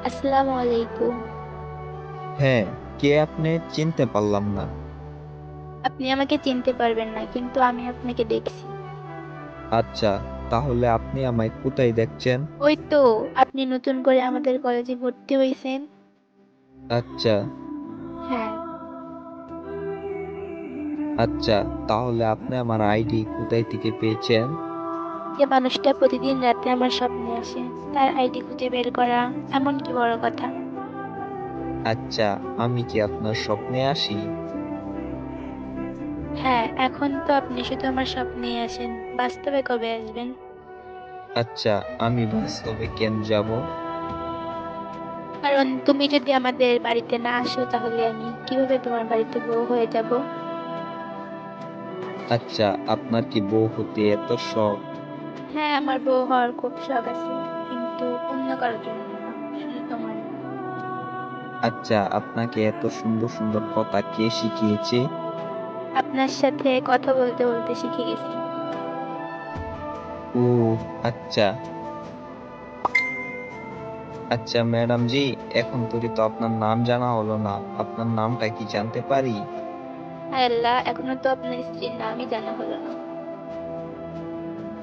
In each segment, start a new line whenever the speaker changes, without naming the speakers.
আসসালামু আলাইকুম।
হ্যাঁ, কে আপনি চিনতে পারলাম না।
আপনি আমাকে চিনতে পারবেন না, কিন্তু আমি আপনাকে দেখছি।
আচ্ছা, তাহলে আপনি আমায় কোথায় দেখছেন?
ওই তো, আপনি নতুন করে আমাদের কলেজে ভর্তি হইছেন।
আচ্ছা,
হ্যাঁ,
আচ্ছা, তাহলে আপনি আমার আইডি কোথায় থেকে পেয়েছেন?
যে মানুষটা প্রতিদিন রাতে আমার স্বপ্নে আসে, তার আইডি খুঁজে বের করা এমন কি বড় কথা?
আচ্ছা, আমি কি আপনার স্বপ্নে আসি?
হ্যাঁ, এখন তো আপনি শুধু আমার স্বপ্নেই আসেন। বাস্তবে কবে আসবেন?
আচ্ছা, আমি বাস্তবে কেন যাব?
কারণ তুমি যদি আমাদের বাড়িতে না আসো, তাহলে আমি কিভাবে তোমার বাড়িতে বউ হয়ে যাব?
আচ্ছা, আপনার কি বউ হতে এত শখ?
হ্যাঁ, আমার বউ হওয়ার খুব শখ আছে, কিন্তু অন্য কারোর জন্য না, শুধু তোমার।
আচ্ছা, আপনাকে এত সুন্দর সুন্দর কথা কে শিখিয়েছে?
আপনার সাথে কথা বলতে বলতে শিখে গেছি।
ও, আচ্ছা, আচ্ছা ম্যাডাম জি, এখন তো আপনার নাম জানা হলো না। আপনার নামটা কি জানতে পারি?
হায় আল্লাহ, এখনো তো আপনার স্ত্রীর নামই জানা হলো না।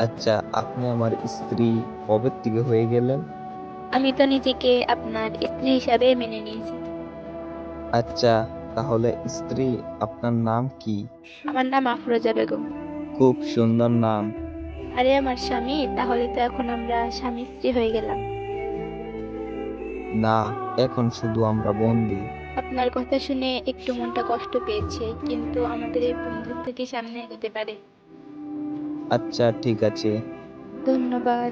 আচ্ছা, আপনি আমার স্ত্রী কবে থেকে হয়ে গেলেন?
আমি তো নিজেকে আপনার স্ত্রী হিসাবে মেনে নিয়েছি।
আচ্ছা, তাহলে স্ত্রী আপনার নাম কি?
আমার নাম আফরোজা বেগম।
খুব সুন্দর নাম।
আরে আমার স্বামী, তাহলে তো এখন আমরা স্বামী স্ত্রী হয়ে গেলাম।
না, এখন শুধু আমরা বন্ধু।
আপনার কথা শুনে একটু মনটা কষ্ট পেয়েছে, কিন্তু আমাদের এই বন্ধুত্ব কি সামনে এগোতে পারে?
আচ্ছা, ঠিক আছে।
ধন্যবাদ।